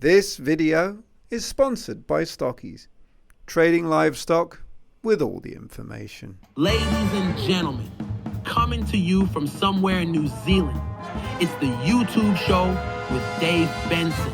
This video is sponsored by Stockies, trading livestock with all the information. Ladies and gentlemen, coming to you from somewhere in New Zealand, it's the YouTube show with Dave Benson.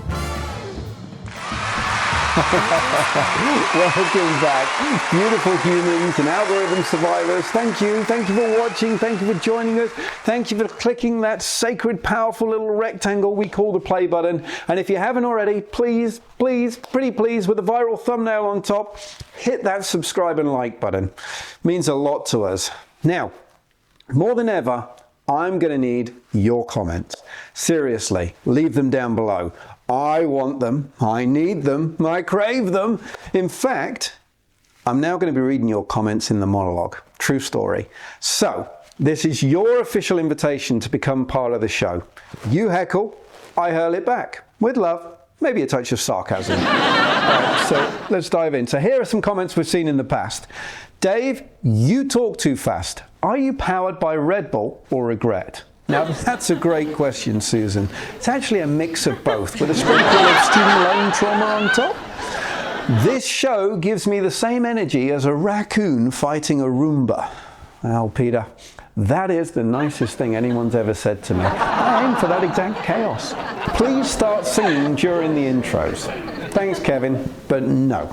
Welcome back, beautiful humans and algorithm survivors. Thank you for watching, thank you for joining us, thank you for clicking that sacred, powerful little rectangle we call the play button. And if you haven't already, please, pretty please, with the viral thumbnail on top, hit that subscribe and like button. It means a lot to us. Now, more than ever, I'm going to need your comments. Seriously, leave them down below. I want them, I need them, I crave them. In fact, I'm now going to be reading your comments in the monologue. True story. So, this is your official invitation to become part of the show. You heckle, I hurl it back. With love, maybe a touch of sarcasm. Alright, so let's dive in. So here are some comments we've seen in the past. Dave, you talk too fast. Are you powered by Red Bull or regret? Now, that's a great question, Susan. It's actually a mix of both, with a sprinkle of student loan trauma on top. This show gives me the same energy as a raccoon fighting a Roomba. Well, Peter, that is the nicest thing anyone's ever said to me. I aim for that exact chaos. Please start singing during the intros. Thanks, Kevin, but no.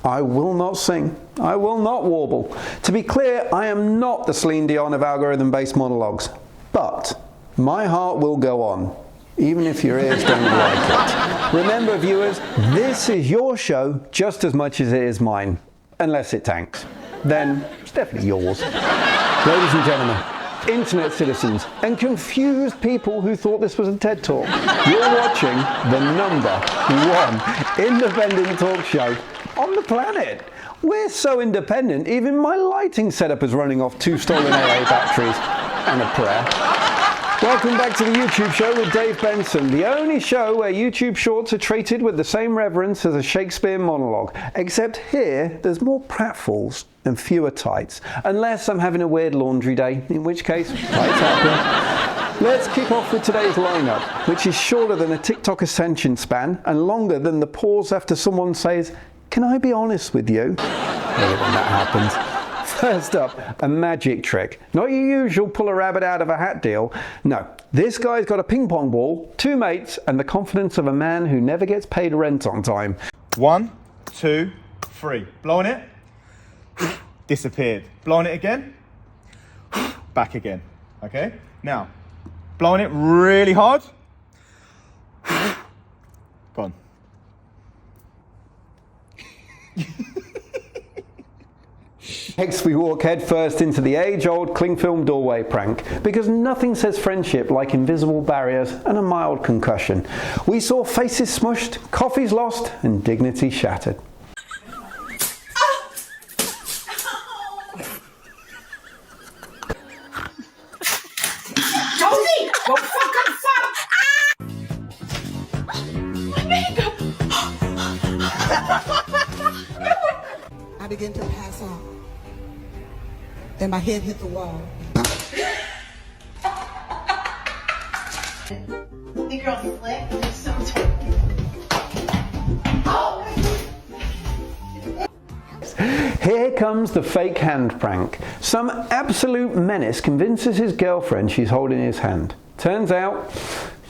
I will not sing. I will not warble. To be clear, I am not the Celine Dion of algorithm-based monologues. But my heart will go on, even if your ears don't like it. Remember, viewers, this is your show just as much as it is mine. Unless it tanks. Then it's definitely yours. Ladies and gentlemen, internet citizens, and confused people who thought this was a TED Talk, you're watching the #1 independent talk show on the planet. We're so independent, even my lighting setup is running off 2 stolen AA batteries and a prayer. Welcome back to the YouTube show with Dave Benson, the only show where YouTube shorts are treated with the same reverence as a Shakespeare monologue, except here there's more pratfalls and fewer tights, unless I'm having a weird laundry day, in which case tights happen. Let's kick off with today's lineup, which is shorter than a TikTok ascension span and longer than the pause after someone says, "Can I be honest with you?" I hate when that happens. First up, a magic trick. Not your usual pull a rabbit out of a hat deal. No, this guy's got a ping pong ball, 2 mates, and the confidence of a man who never gets paid rent on time. 1, 2, 3. Blowing it. Disappeared. Blowing it again. Back again. Okay? Now, blowing it really hard. Gone. Next, we walk headfirst into the age-old cling film doorway prank, because nothing says friendship like invisible barriers and a mild concussion. We saw faces smushed, coffees lost, and dignity shattered. Josie! Don't fucking fuck! My makeup! I began to pass out. Then my head hit the wall. The girl's slick. So Here comes the fake hand prank. Some absolute menace convinces his girlfriend she's holding his hand. Turns out,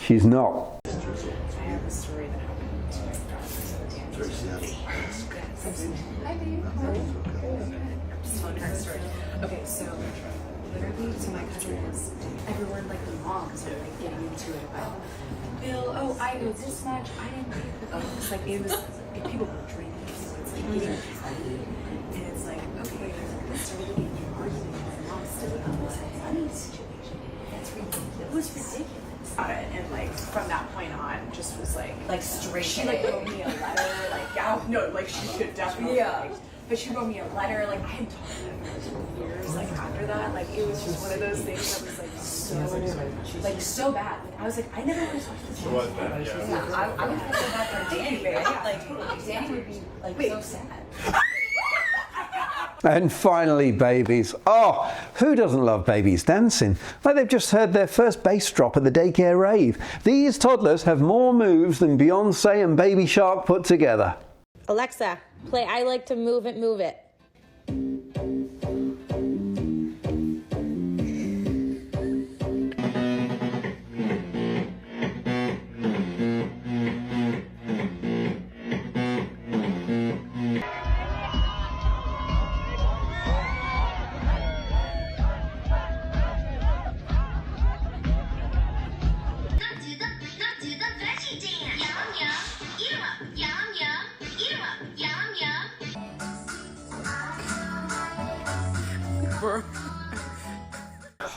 she's not. Okay, so literally to my cousins, everyone like the moms were like getting into it about Bill. Oh, I know this much. I didn't pay for this. It's like it was like, people were drinking, so it's like getting heavy, and it's like okay, this really getting an argument. My mom's still on this money situation. That's ridiculous. It was ridiculous. And like from that point on, just was like straight. She like wrote me a letter. Like yeah, no, like she could definitely. Yeah. But she wrote me a letter, like I hadn't talked to her for years, like after that, like it was just one of those things that was like so bad. Like I was like, I never want to talk to this woman. Yeah, I would feel so bad for Danny, right? Like Danny would be like so sad. And finally, babies. Oh, who doesn't love babies dancing? Like they've just heard their first bass drop at the daycare rave. These toddlers have more moves than Beyonce and Baby Shark put together. Alexa, play I Like to Move It, Move It.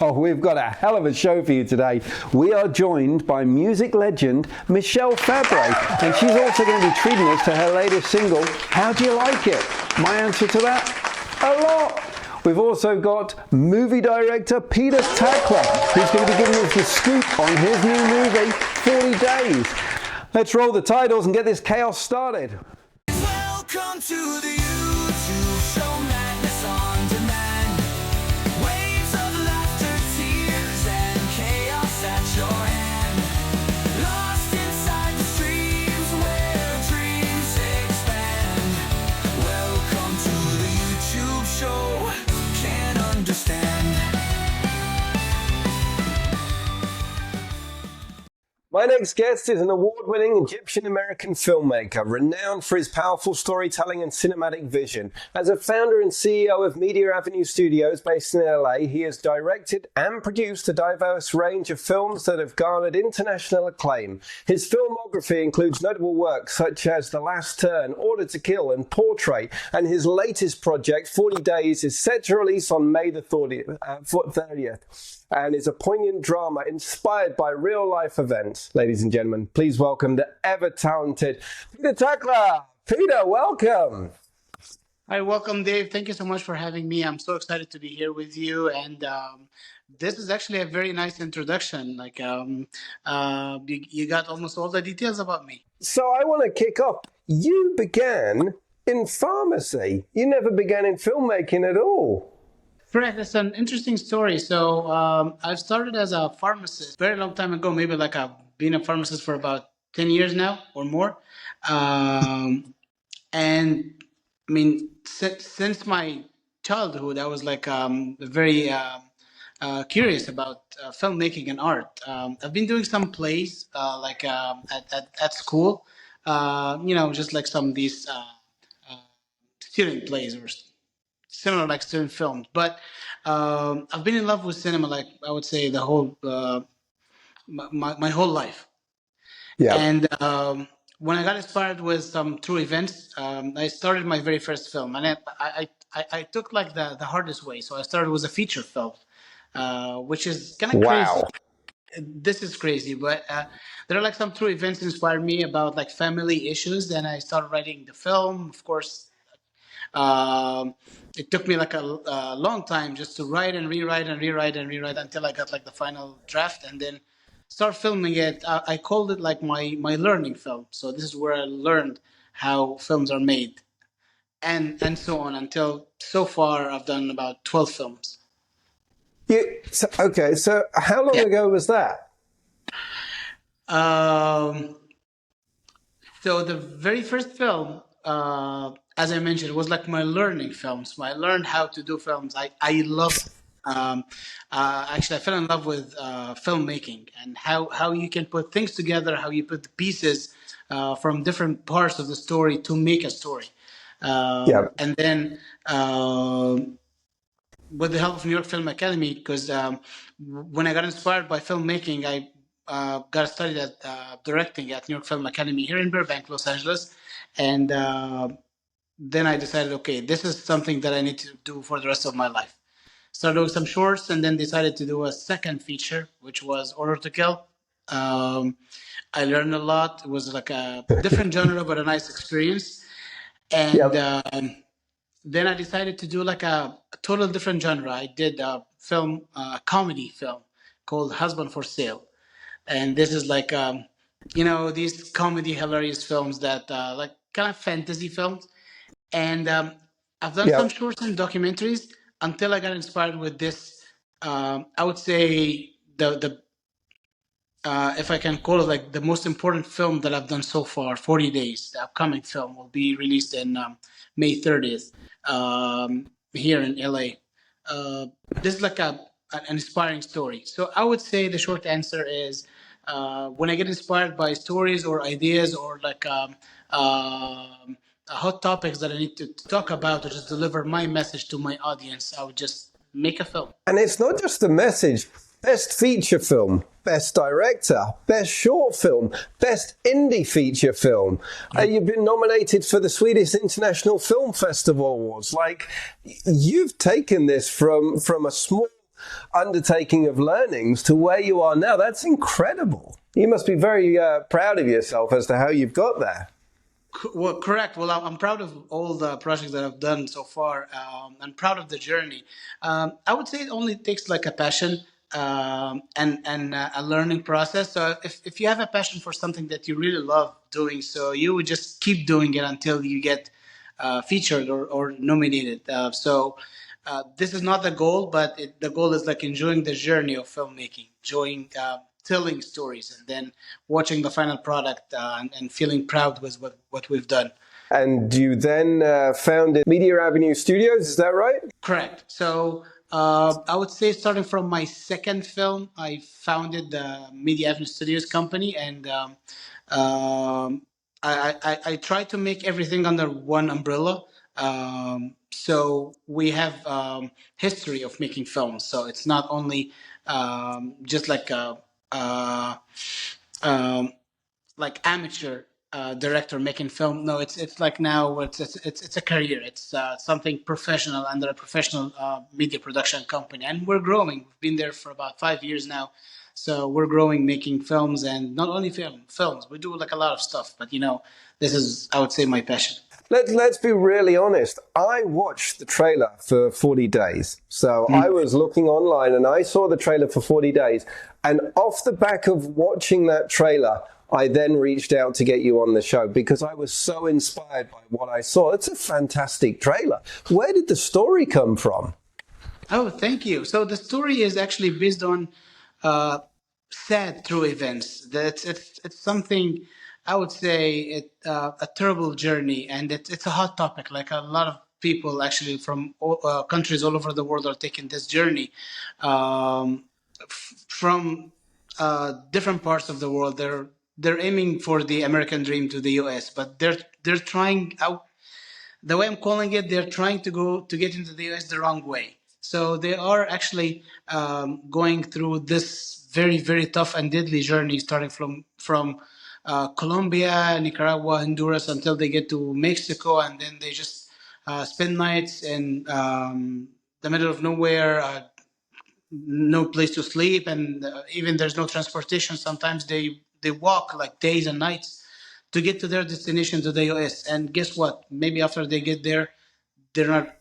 Oh, we've got a hell of a show for you today. We are joined by music legend Michelle Fabre, and she's also going to be treating us to her latest single, How Do You Like It? My answer to that, a lot. We've also got movie director Peter Takla, who's going to be giving us the scoop on his new movie, 40 Days. Let's roll the titles and get this chaos started. Welcome to the YouTube show, Madness on Demand. Waves of laughter, tears, and chaos at your hand. Lost inside the streams where dreams expand. Welcome to the YouTube show. Can't understand. My next guest is an award-winning Egyptian-American filmmaker, renowned for his powerful storytelling and cinematic vision. As a founder and CEO of Media Avenue Studios based in LA, he has directed and produced a diverse range of films that have garnered international acclaim. His filmography includes notable works such as The Last Turn, Order to Kill, and Portrait, and his latest project, 40 Days, is set to release on May the 30th. And is a poignant drama inspired by real-life events. Ladies and gentlemen, please welcome the ever-talented Peter Takla. Peter, welcome. Hi, welcome, Dave. Thank you so much for having me. I'm so excited to be here with you. And this is actually a very nice introduction. Like, you got almost all the details about me. So I want to kick off. You began in pharmacy. You never began in filmmaking at all. Correct. That's an interesting story. So I started as a pharmacist very long time ago. Maybe like I've been a pharmacist for about 10 years now or more. And I mean, since my childhood, I was like very curious about filmmaking and art. I've been doing some plays at school, just like some of these student plays or similar like student films. But I've been in love with cinema, like I would say the whole my whole life. Yeah. And when I got inspired with some true events, I started my very first film, and I took like the hardest way. So I started with a feature film, which is kind of crazy. This is crazy, but there are like some true events inspired me about like family issues, and I started writing the film. Of course, it took me like a long time just to write and rewrite until I got like the final draft, and then start filming it. I called it like my learning film. So this is where I learned how films are made, and so on until so far I've done about 12 films. So how long ago was that? So the very first film, as I mentioned, it was like my learning films. I learned how to do films. I love, actually, I fell in love with filmmaking and how you can put things together, how you put the pieces from different parts of the story to make a story. And then with the help of New York Film Academy, because when I got inspired by filmmaking, I got studied at directing at New York Film Academy here in Burbank, Los Angeles. And then I decided, okay, this is something that I need to do for the rest of my life. Started doing some shorts and then decided to do a second feature, which was Order to Kill. I learned a lot. It was like a different genre, but a nice experience. And then I decided to do like a total different genre. I did a film, a comedy film called Husband for Sale. And this is like, these comedy hilarious films that like kind of fantasy films. And I've done some shorts and documentaries until I got inspired with this. I would say the if I can call it like the most important film that I've done so far, 40 Days, the upcoming film will be released in May 30th here in LA. This is like an inspiring story. So I would say the short answer is when I get inspired by stories or ideas or like hot topics that I need to talk about or just deliver my message to my audience, I would just make a film. And it's not just the message. Best feature film, best director, best short film, best indie feature film. You've been nominated for the Swedish International Film Festival Awards. Like, you've taken this from a small undertaking of learnings to where you are now. That's incredible. You must be very proud of yourself as to how you've got there. Well, correct. Well, I'm proud of all the projects that I've done so far. I'm proud of the journey. I would say it only takes like a passion and a learning process. So if you have a passion for something that you really love doing, so you would just keep doing it until you get featured or nominated. So this is not the goal, but the goal is like enjoying the journey of filmmaking, enjoying telling stories, and then watching the final product and feeling proud with what we've done. And you then founded Media Avenue Studios, is that right? Correct. So I would say starting from my second film, I founded the Media Avenue Studios company, and I try to make everything under one umbrella. So we have history of making films. So it's not only just like amateur director making film. No, it's like now it's a career. It's something professional under a professional media production company, and we're growing. We've been there for about 5 years now, so we're growing, making films, and not only films. We do like a lot of stuff, but this is, I would say, my passion. Let's be really honest. I watched the trailer for 40 Days. So I was looking online and I saw the trailer for 40 Days. And off the back of watching that trailer, I then reached out to get you on the show because I was so inspired by what I saw. It's a fantastic trailer. Where did the story come from? Oh, thank you. So the story is actually based on sad true events. It's something, I would say, a terrible journey, and it's a hot topic. Like a lot of people actually from countries all over the world are taking this journey from different parts of the world. They're aiming for the American dream to the US, but they're trying out. The way I'm calling it, they're trying to get into the US the wrong way. So they are actually going through this very, very tough and deadly journey, starting from Colombia, Nicaragua, Honduras, until they get to Mexico, and then they just spend nights in the middle of nowhere, no place to sleep, and even there's no transportation. Sometimes they walk like days and nights to get to their destination, to the US. And guess what? Maybe after they get there, they're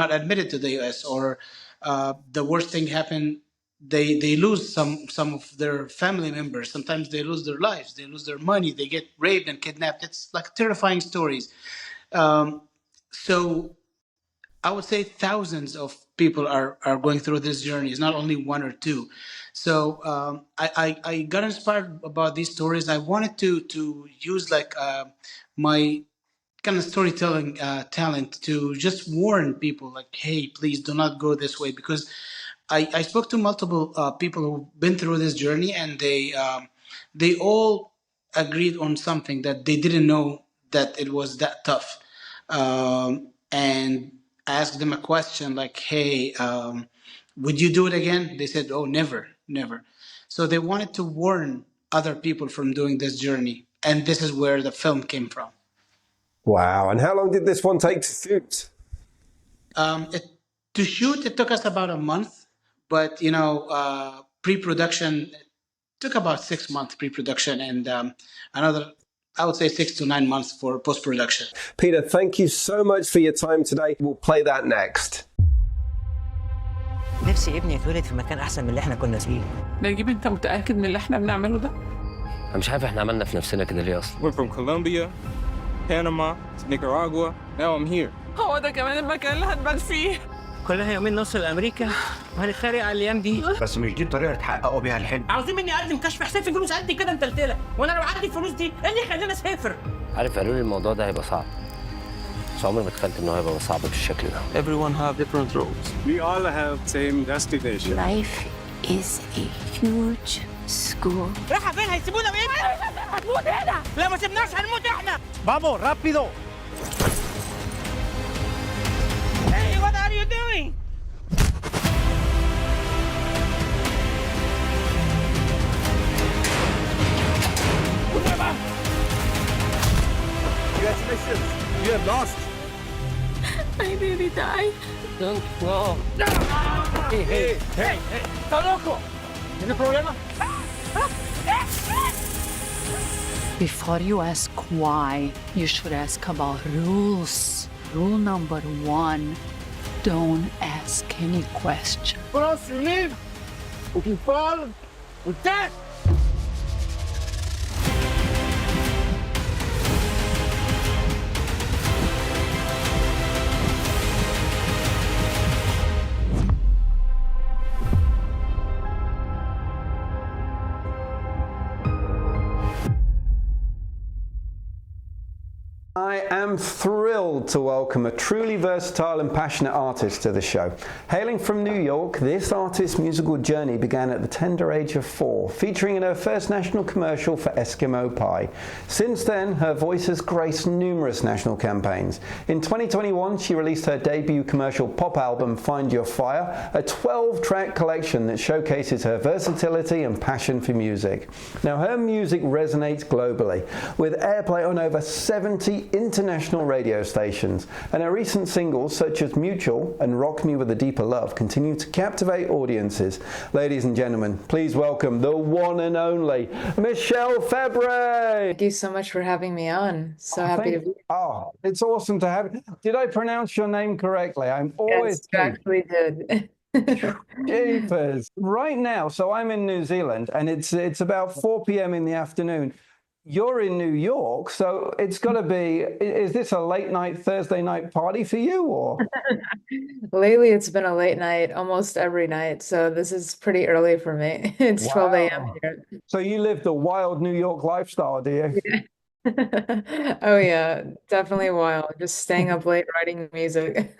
not admitted to the US, or the worst thing happened. They lose some of their family members. Sometimes they lose their lives. They lose their money. They get raped and kidnapped. It's like terrifying stories. So I would say thousands of people are going through this journey. It's not only one or two. So I got inspired about these stories. I wanted to use like my kind of storytelling talent to just warn people, like, hey, please do not go this way, because I spoke to multiple people who've been through this journey, and they all agreed on something, that they didn't know that it was that tough. And I asked them a question like, hey, would you do it again? They said, oh, never. So they wanted to warn other people from doing this journey. And this is where the film came from. Wow. And how long did this one take to shoot? To shoot, it took us about a month. But, pre-production took about 6 months pre-production, and another, I would say, 6 to 9 months for post-production. Peter, thank you so much for your time today. We'll play that next. نفسي ابني يتولد في مكان احسن من اللي احنا كنا فيه. نجيب، انت متاكد من اللي احنا بنعمله ده؟ انا مش عارف احنا عملنا في نفسنا كده ليه اصلا. We're from Colombia, Panama, Nicaragua. Now I'm here. هو ده كمان المكان اللي هتبات فيه. كلها يومين نوصل لامريكا وهنتخانق على الايام دي. بس مش دي الطريقه اللي تحققوا بيها الحلم. عاوزين مني اقدم كشف حساب في فلوس قد كده متلتله، وانا لو عندي الفلوس دي ايه اللي يخليني اسافر؟ عارف قالوا لي الموضوع ده هيبقى صعب، بس عمري ما تخيلت انه هيبقى صعب بالشكل ده. Everyone have different roads. We all have same destination. Life is a huge school. رايحه فين؟ هيسيبونا وايه؟ هتموت هنا. لا ما سيبناش هنموت احنا. Vamos, rápido. Hey, what are you doing? Congratulations, you have lost. I nearly died. Don't go. Hey. Está loco. ¿Tiene problema? Before you ask why, you should ask about rules. Rule number 1, don't ask any question. Cross your leave. If you fall, we're dead. I am thrilled to welcome a truly versatile and passionate artist to the show. Hailing from New York, this artist's musical journey began at the tender age of 4, featuring in her first national commercial for Eskimo Pie. Since then, her voice has graced numerous national campaigns. In 2021, she released her debut commercial pop album, Find Your Fire, a 12-track collection that showcases her versatility and passion for music. Now, her music resonates globally, with airplay on over 70 international radio stations, and her recent singles such as Mutual and Rock Me With a Deeper Love continue to captivate audiences. Ladies and gentlemen, please welcome the one and only Michelle Fabre. Thank you so much for having me on. So happy to be here. Oh, it's awesome to have you. Did I pronounce your name correctly? I'm always... Yes, you actually did. Jeepers. Right now, so I'm in New Zealand, and it's about 4 p.m. in the afternoon. You're in New York, so it's got to be, is this a late night, Thursday night party for you, or? Lately, it's been a late night almost every night, so this is pretty early for me. It's 12 a.m. here. So you live the wild New York lifestyle, do you? Yeah. Oh, yeah, definitely wild. Just staying up late writing music.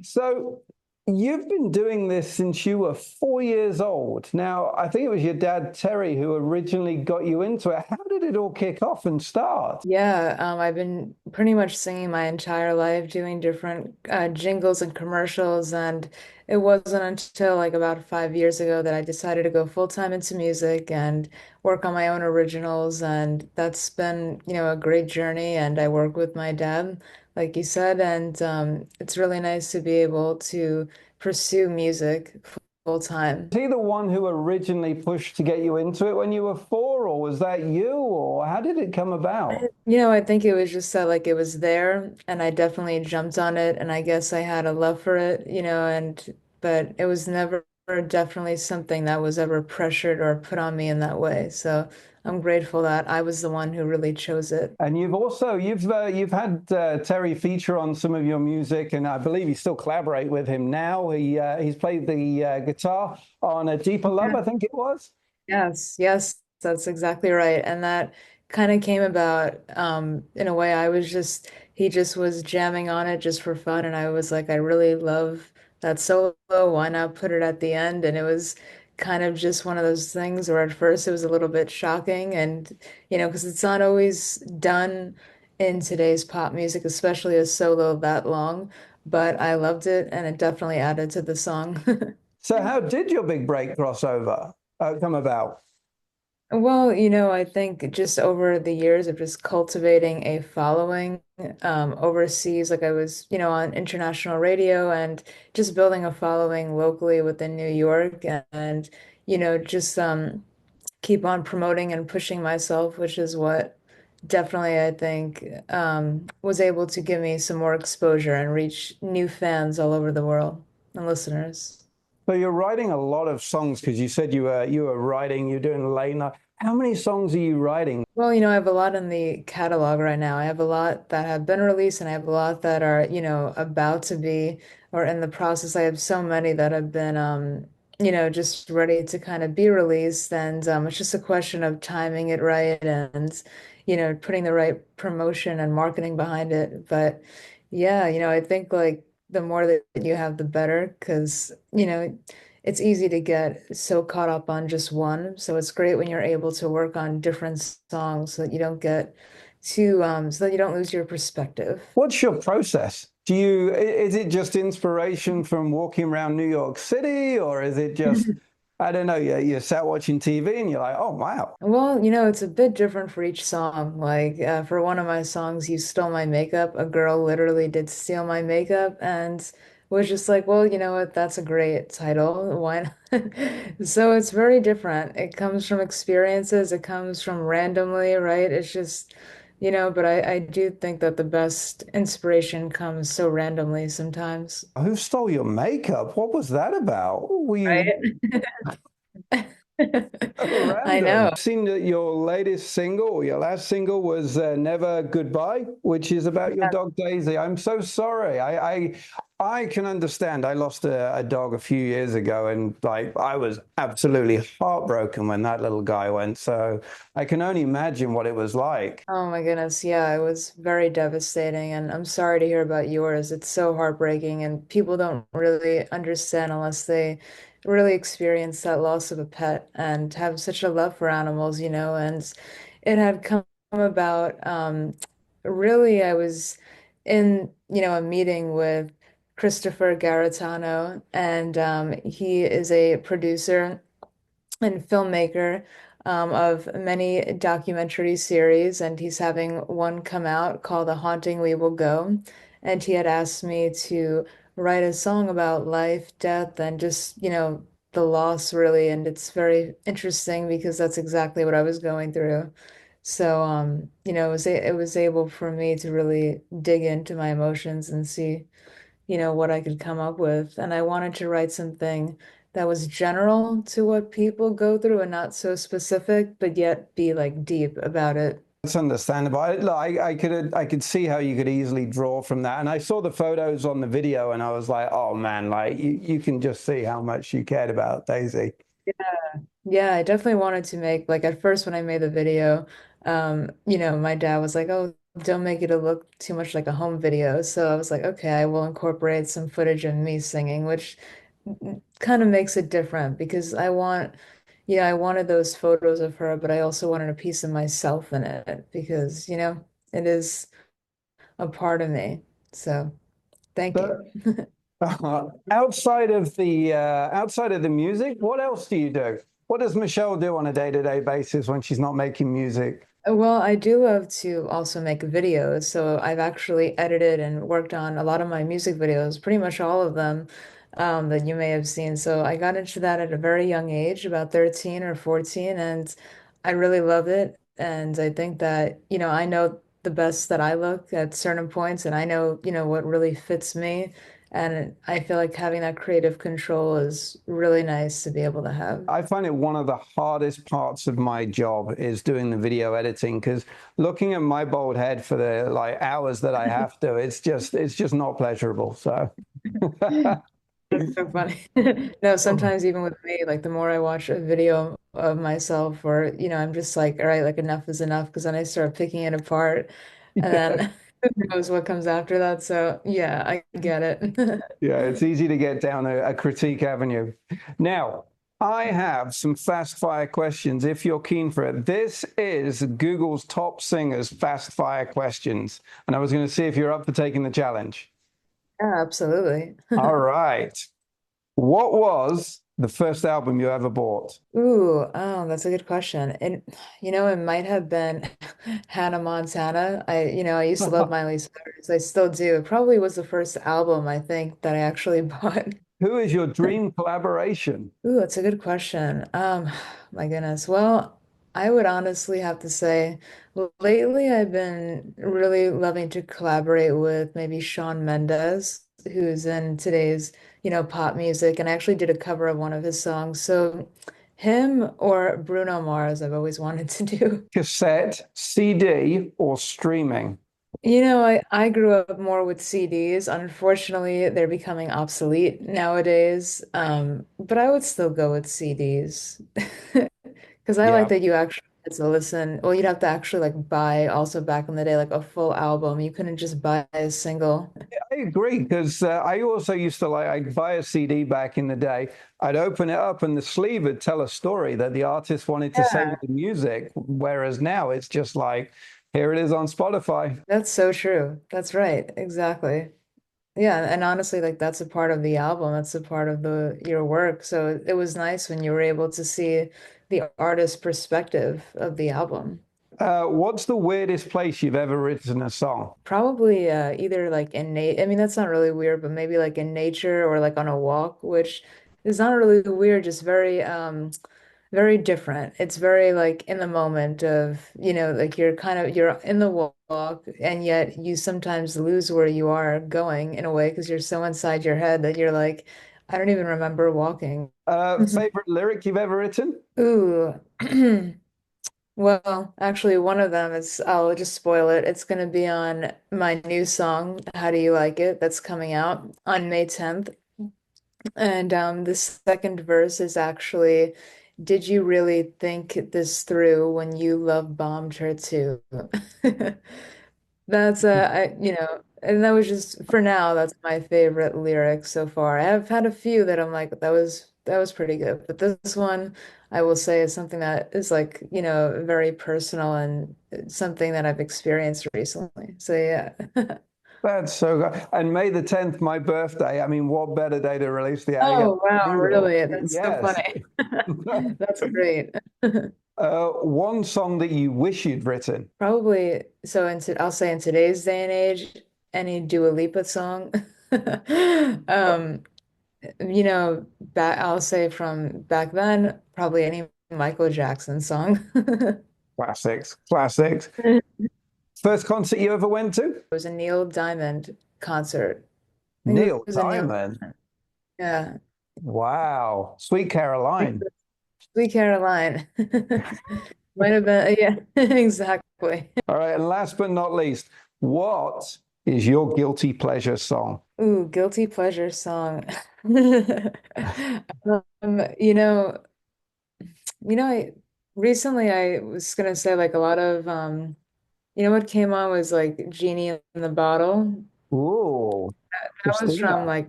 So you've been doing this since you were 4 years old. Now, I think it was your dad, Terry, who originally got you into it. How did it all kick off and start? Yeah, I've been pretty much singing my entire life, doing different jingles and commercials, and it wasn't until like about 5 years ago that I decided to go full-time into music and work on my own originals, and that's been, a great journey, and I work with my dad, like you said, and it's really nice to be able to pursue music full time. Was he the one who originally pushed to get you into it when you were 4, or was that you, or how did it come about? I think it was just that like it was there, and I definitely jumped on it, and I guess I had a love for it, but it was never definitely something that was ever pressured or put on me in that way. So I'm grateful that I was the one who really chose it. And you've had Terry feature on some of your music, and I believe you still collaborate with him now. He's played the guitar on A Deeper Love, I think it was. Yes, that's exactly right. And that kind of came about in a way he just was jamming on it just for fun, and I was like, I really love that solo, why not put it at the end? And it was kind of just one of those things where at first it was a little bit shocking, and because it's not always done in today's pop music, especially a solo that long, but I loved it, and it definitely added to the song. So how did your big break crossover come about? Well, I think just over the years of just cultivating a following overseas, like I was, on international radio, and just building a following locally within New York, and, just keep on promoting and pushing myself, which is what definitely I think was able to give me some more exposure and reach new fans all over the world and listeners. So you're writing a lot of songs, because you said you're doing late night. How many songs are you writing? Well, I have a lot in the catalog right now. I have a lot that have been released, and I have a lot that are, about to be or in the process. I have so many that have been, just ready to kind of be released. And it's just a question of timing it right and, putting the right promotion and marketing behind it. But yeah, I think like the more that you have, the better, because, it's easy to get so caught up on just one. So it's great when you're able to work on different songs so that you don't get too, so that you don't lose your perspective. What's your process? Is it just inspiration from walking around New York City, or is it just, I don't know, you sat watching TV and you're like, oh, wow. Well, it's a bit different for each song. Like for one of my songs, You Stole My Makeup, a girl literally did steal my makeup and was just like, well, you know what, that's a great title. Why not? So it's very different. It comes from experiences, it comes from randomly, right? It's just, but I do think that the best inspiration comes so randomly sometimes. Who stole your makeup? What was that about? Were you Right? I random? know. I've seen that your latest single, or your last single, was Never Goodbye, which is about your dog Daisy. I'm so sorry. I can understand. I lost a dog a few years ago, and like I was absolutely heartbroken when that little guy went. So I can only imagine what it was like. Oh my goodness, yeah, it was very devastating, and I'm sorry to hear about yours. It's so heartbreaking, and people don't really understand unless they really experience that loss of a pet and have such a love for animals, and it had come about, really, I was in, a meeting with Christopher Garitano, and he is a producer and filmmaker of many documentary series, and he's having one come out called "A Haunting We Will Go." And he had asked me to write a song about life, death, and just, the loss, really. And it's very interesting because that's exactly what I was going through. So, it was able for me to really dig into my emotions and see, what I could come up with. And I wanted to write something that was general to what people go through and not so specific, but yet be like deep about it. That's understandable. I could see how you could easily draw from that. And I saw the photos on the video and I was like, oh man, like you can just see how much you cared about Daisy. Yeah. Yeah, I definitely wanted to make, like, at first when I made the video, my dad was like, oh, don't make it look too much like a home video. So I was like, okay, I will incorporate some footage of me singing, which kind of makes it different because I wanted those photos of her, but I also wanted a piece of myself in it because, it is a part of me. So thank you. Outside of the music, what else do you do? What does Michelle do on a day-to-day basis when she's not making music? Well, I do love to also make videos. So I've actually edited and worked on a lot of my music videos, pretty much all of them, that you may have seen. So I got into that at a very young age, about 13 or 14, and I really love it. And I think that, I know the best that I look at certain points, and I know, what really fits me. And I feel like having that creative control is really nice to be able to have. I find it one of the hardest parts of my job is doing the video editing because looking at my bald head for the like hours that I have to, it's just not pleasurable. So It's so funny. No, sometimes even with me, like the more I watch a video of myself, or I'm just like, all right, like enough is enough, because then I start picking it apart, and then who knows what comes after that. So yeah, I get it. Yeah, it's easy to get down a critique avenue. Now, I have some fast fire questions if you're keen for it. This is Google's top singers fast fire questions, and I was going to see if you're up for taking the challenge. Yeah, absolutely. All right. What was the first album you ever bought? Ooh, oh, that's a good question. And it might have been Hannah Montana. I used to love Miley Cyrus. I still do. It probably was the first album I think that I actually bought. Who is your dream collaboration? Ooh, that's a good question. My goodness. Well, I would honestly have to say lately I've been really loving to collaborate with maybe Shawn Mendes, who's in today's, pop music, and I actually did a cover of one of his songs. So Him or Bruno Mars, I've always wanted to do. Cassette, CD, or streaming? I grew up more with CDs. Unfortunately, they're becoming obsolete nowadays. But I would still go with CDs. Because I like Yeah. that you actually had to listen. Well, you'd have to actually like buy also back in the day, like a full album. You couldn't just buy a single. I agree because I also used to I'd buy a CD back in the day. I'd open it up and the sleeve would tell a story that the artist wanted to say Yeah. with the music. Whereas now it's just like, here it is on Spotify. That's so true. That's right. Exactly. Yeah, and honestly, like that's a part of the album. That's a part of the your work. So it was nice when you were able to see the artist's perspective of the album. What's the weirdest place you've ever written a song? Probably either like in I mean, that's not really weird, but maybe like in nature or like on a walk, which is not really weird, just very different. It's very like in the moment of, like you're in the walk and yet you sometimes lose where you are going in a way because you're so inside your head that you're like, I don't even remember walking. Favorite lyric you've ever written? Ooh. Well, actually, one of them is, I'll just spoil it. It's going to be on my new song, How Do You Like It? That's coming out on May 10th. And the second verse is actually, did you really think this through when you love bombed her too? That's and that was just for now, that's my favorite lyric so far. I've had a few that I'm like, that was pretty good. But this one, I will say is something that is like, very personal and something that I've experienced recently. So yeah. That's so good. And May the 10th, my birthday. I mean, what better day to release the Oh wow, single? really? That's so Yes. funny. That's great. One song that you wish you'd written. Probably so I'll say in today's day and age, any Dua Lipa song. Um, I'll say from back then, probably any Michael Jackson song. Classics, classics. It First concert you ever went to? was a Neil Diamond concert. I think it Neil was a Neil Diamond. Diamond. Yeah. Wow. Sweet Caroline. Sweet Caroline. Might have been, yeah, exactly. All right. And last but not least, what is your guilty pleasure song? Ooh, guilty pleasure song. Um, you know, recently I was gonna say like a lot of what came on was like Genie in the Bottle. Ooh, That was from Christina. like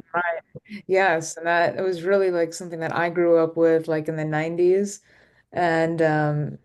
yes, and that it was really like something that I grew up with like in the 90s and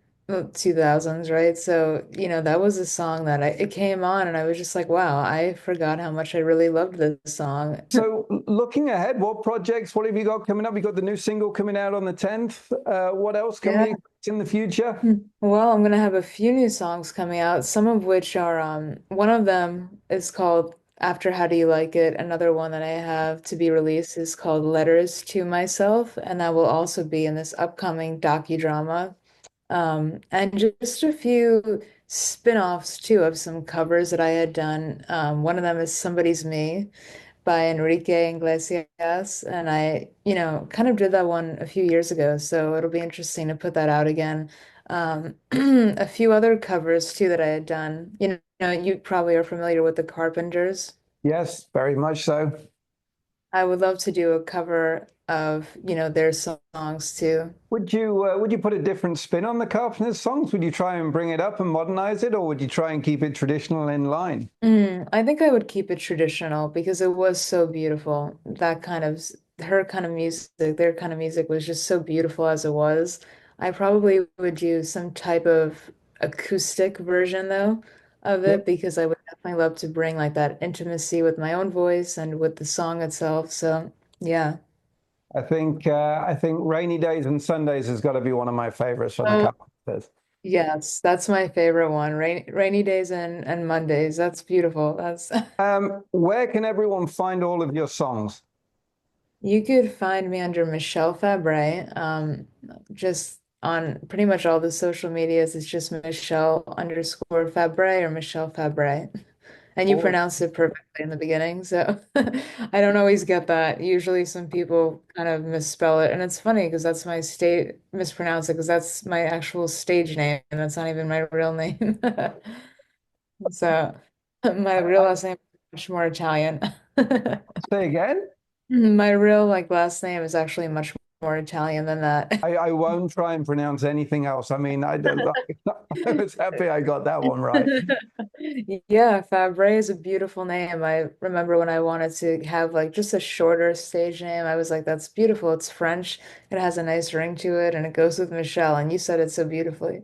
2000s, right? So, that was a song that it came on and I was just like, wow, I forgot how much I really loved this song. So looking ahead, what projects, what have you got coming up? You got the new single coming out on the 10th. What else can we expect in the future? Well, I'm gonna have a few new songs coming out, some of which are one of them is called After How Do You Like It? Another one that I have to be released is called Letters to Myself, and that will also be in this upcoming docudrama. And just a few spin-offs too of some covers that I had done. One of them is Somebody's Me by Enrique Iglesias, and I, kind of did that one a few years ago, so it'll be interesting to put that out again. A few other covers too that I had done. You probably are familiar with the Carpenters. Yes, very much so. I would love to do a cover of, their songs too. Would you put a different spin on the Carpenters songs? Would you try and bring it up and modernize it, or would you try and keep it traditional in line? I think I would keep it traditional because it was so beautiful. Her kind of music, their kind of music was just so beautiful as it was. I probably would do some type of acoustic version though of it Yep. because I would definitely love to bring like that intimacy with my own voice and with the song itself. So yeah. I think Rainy Days and Sundays has got to be one of my favorites from the Oh, Carpenters. yes, that's my favorite one. Rainy days and Mondays. That's beautiful. That's Where can everyone find all of your songs? You could find me under Michelle Fabre. Just on pretty much all the social medias, it's just Michelle underscore Fabre or Michelle Fabre. And you pronounced it perfectly in the beginning, so I don't always get that. Usually some people kind of misspell it, and it's funny because that's my state mispronounce it because that's my actual stage name, and that's not even my real name. So my real last name is much more Italian. Say again? My real last name is actually much more Italian than that. I won't try and pronounce anything else. I mean, I was happy I got that one right. Yeah, Fabre is a beautiful name. I remember when I wanted to have just a shorter stage name, I was like, that's beautiful. It's French. It has a nice ring to it and it goes with Michelle. And you said it so beautifully.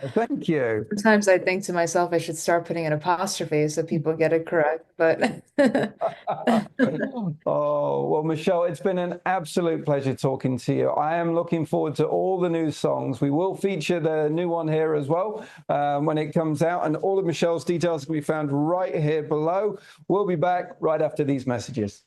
Thank you. Sometimes I think to myself, I should start putting an apostrophe so people get it correct. But oh, well, Michelle, it's been an absolute pleasure talking to you. I am looking forward to all the new songs. We will feature the new one here as well when it comes out. And all of Michelle's details can be found right here below. We'll be back right after these messages.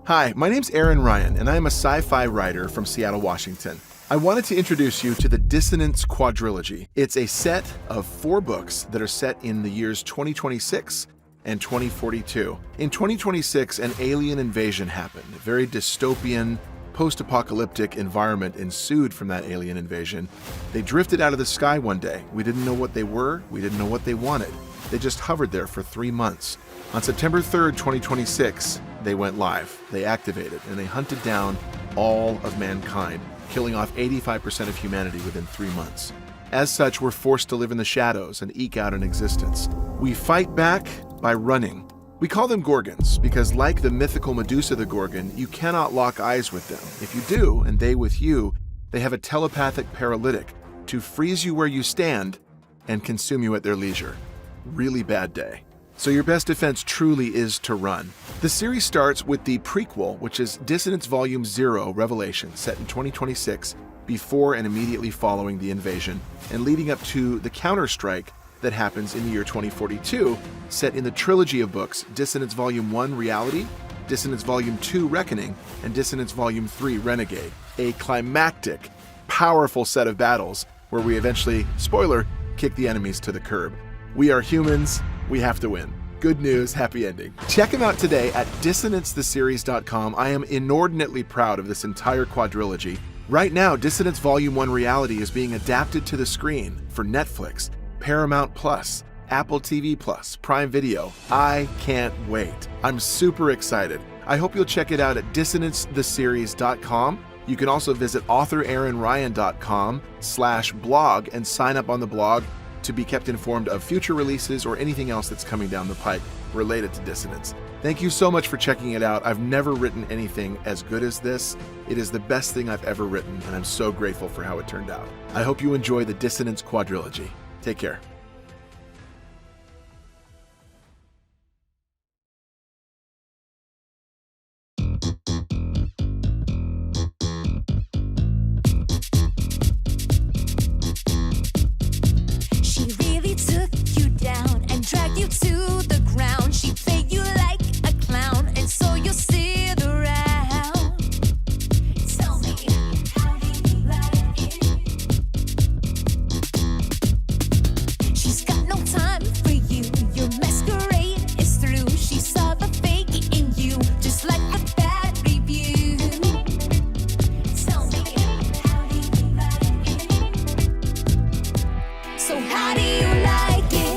Hi, my name's Aaron Ryan, and I am a sci-fi writer from Seattle, Washington. I wanted to introduce you to the Dissonance Quadrilogy. It's a set of 4 books that are set in the years 2026 and 2042. In 2026, an alien invasion happened. A very dystopian, post-apocalyptic environment ensued from that alien invasion. They drifted out of the sky one day. We didn't know what they were. We didn't know what they wanted. They just hovered there for 3 months. On September 3rd, 2026, they went live. They activated, and they hunted down all of mankind, killing off 85% of humanity within 3 months. As such, we're forced to live in the shadows and eke out an existence. We fight back by running. We call them Gorgons because, like the mythical Medusa the Gorgon, you cannot lock eyes with them. If you do, and they with you, they have a telepathic paralytic to freeze you where you stand and consume you at their leisure. Really bad day. So your best defense truly is to run. The series starts with the prequel, which is Dissonance Volume 0 Revelation, set in 2026, before and immediately following the invasion, and leading up to the counterstrike that happens in the year 2042, set in the trilogy of books Dissonance Volume 1 Reality, Dissonance Volume 2 Reckoning, and Dissonance Volume 3 Renegade. A climactic, powerful set of battles where we eventually, spoiler, kick the enemies to the curb. We are humans. We have to win. Good news, happy ending. Check him out today at dissonancetheseries.com. I am inordinately proud of this entire quadrilogy. Right now, Dissonance Volume 1 Reality is being adapted to the screen for Netflix, Paramount Plus, Apple TV Plus, Prime Video. I can't wait. I'm super excited. I hope you'll check it out at dissonancetheseries.com. You can also visit authoraaronryan.com/blog and sign up on the blog to be kept informed of future releases or anything else that's coming down the pike related to Dissonance. Thank you so much for checking it out. I've never written anything as good as this. It is the best thing I've ever written, and I'm so grateful for how it turned out. I hope you enjoy the Dissonance Quadrilogy. Take care. Drag you to the ground. She played you like a clown, and so you'll sit around. Tell me, how do you like it? She's got no time for you. Your masquerade is through. She saw the fake in you, just like a bad review. Tell me, how do you like it? So how do you like it?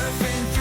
surfing through